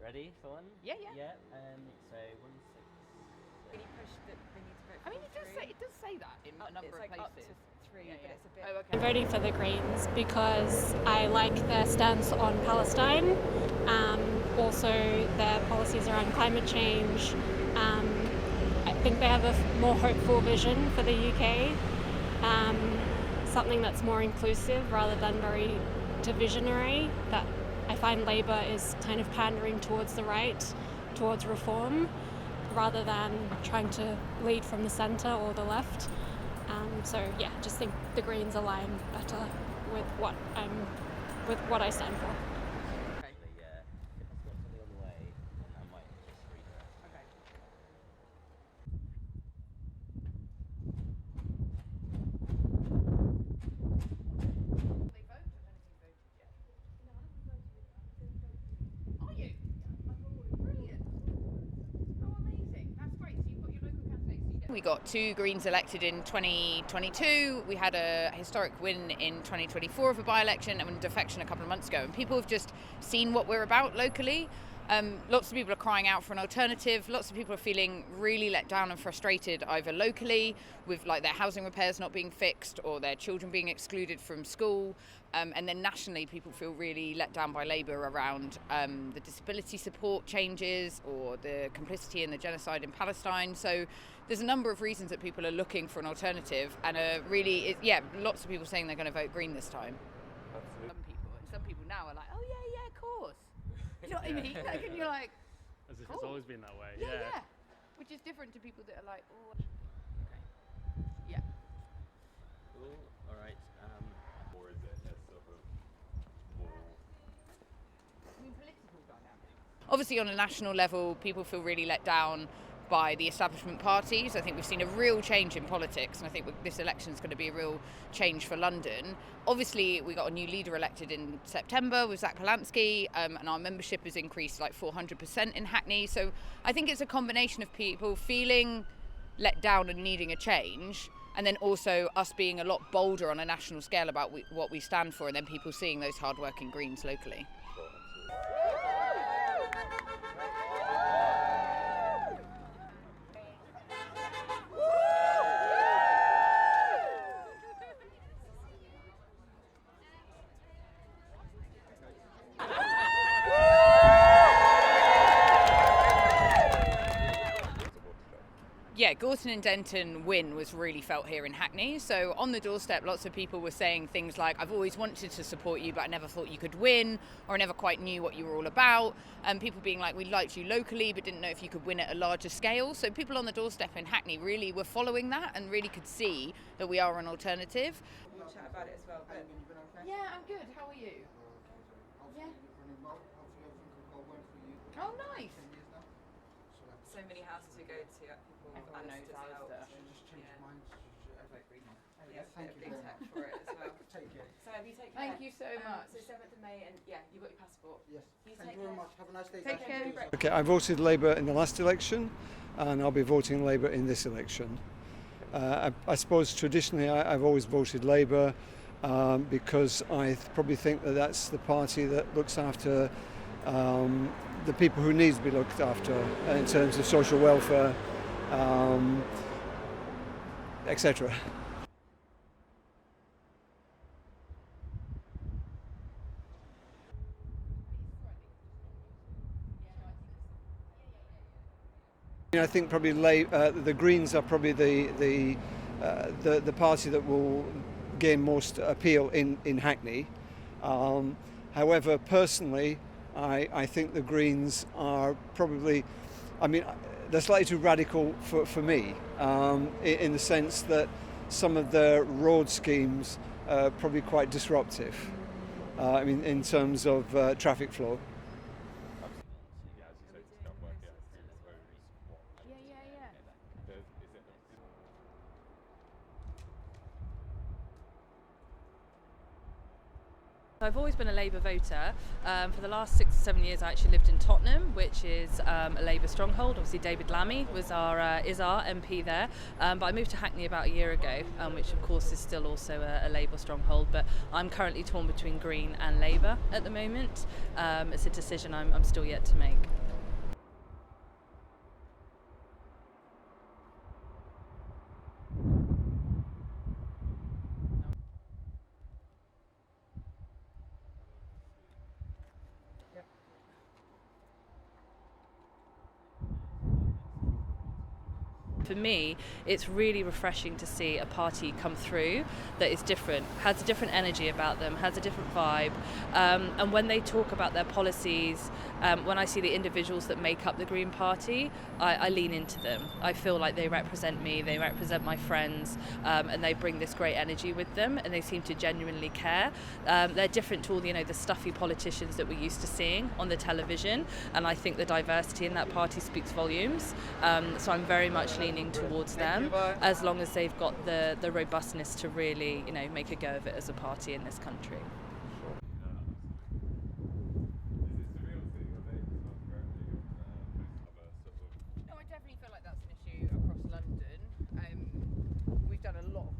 Ready for one? Yeah. Yeah. So 1, 6. Really push that they need to vote for I mean, all it does say that in a number it's of like up places. to 3, Yeah, but yeah. it's a bit. Oh, okay. I'm voting for the Greens because I like their stance on Palestine, also their policies around climate change. I think they have a more hopeful vision for the UK, something that's more inclusive rather than very divisionary, that I find Labour is kind of pandering towards the right, towards reform, rather than trying to lead from the centre or the left. So yeah, just think the Greens align better with what I stand for. If I've got something on the way, then I might just read it. Okay. Are you? Brilliant. Oh, amazing. That's great. So you've got your local candidates. We got 2 Greens elected in 2022. We had a historic win in 2024 of a by-election and a defection a couple of months ago. And people have just seen what we're about locally. Lots of people are crying out for an alternative. Lots of people are feeling really let down and frustrated, either locally with like their housing repairs not being fixed or their children being excluded from school. And then nationally, people feel really let down by Labour around the disability support changes or the complicity in the genocide in Palestine. So there's a number of reasons that people are looking for an alternative, and lots of people saying they're going to vote Green this time. Absolutely. Some people now are like, oh yeah, of course. You know what I mean? Like, and you're like, as if cool. it's always been that way. Yeah. Which is different to people that are like, oh, okay, yeah. Cool. All right. Or is it a sort of more? I mean, political dynamics. Obviously, on a national level, people feel really let down by the establishment parties. I think we've seen a real change in politics, and I think this election is going to be a real change for London. Obviously, we got a new leader elected in September with Zack, and our membership has increased like 400% in Hackney. So I think it's a combination of people feeling let down and needing a change, and then also us being a lot bolder on a national scale about what we stand for, and then people seeing those hard-working Greens locally. Yeah, Gorton and Denton win was really felt here in Hackney. So on the doorstep, lots of people were saying things like, I've always wanted to support you, but I never thought you could win, or I never quite knew what you were all about. And people being like, we liked you locally, but didn't know if you could win at a larger scale. So people on the doorstep in Hackney really were following that and really could see that we are an alternative. We'll chat about it as well. But Yeah, I'm good. How are you? Yeah. Oh, nice. so many houses we go to, people Everyone knows just ours, help. though. Yes, big tech for it as well. So have you taken Thank you so much. So 7th of May, and yeah, you've got your passport. Yes. You Thank take you very care. much. Have a nice day. Take care. Okay, I voted Labour in the last election, and I'll be voting Labour in this election. I suppose traditionally I've always voted Labour because I probably think that that's the party that looks after the people who need to be looked after in terms of social welfare, etc. I think probably the Greens are probably the party that will gain most appeal in Hackney. However, personally, I think the Greens are probably, they're slightly too radical for me, in the sense that some of their road schemes are probably quite disruptive, in terms of traffic flow. Yeah, as you say, stuff working out through the roads. Yeah. Is it? I've always been a Labour voter. For the last 6 or 7 years I actually lived in Tottenham, which is a Labour stronghold. Obviously David Lammy is our MP there, but I moved to Hackney about a year ago, which of course is still also a Labour stronghold, but I'm currently torn between Green and Labour at the moment. It's a decision I'm still yet to make. For me, it's really refreshing to see a party come through that is different, has a different energy about them, has a different vibe. And when they talk about their policies, when I see the individuals that make up the Green Party, I lean into them. I feel like they represent me, they represent my friends, and they bring this great energy with them, and they seem to genuinely care. They're different to all the stuffy politicians that we're used to seeing on the television, and I think the diversity in that party speaks volumes. So I'm very much leaning towards them, as long as they've got the robustness to really make a go of it as a party in this country. No, I definitely feel like that's an issue across London. We've done a lot of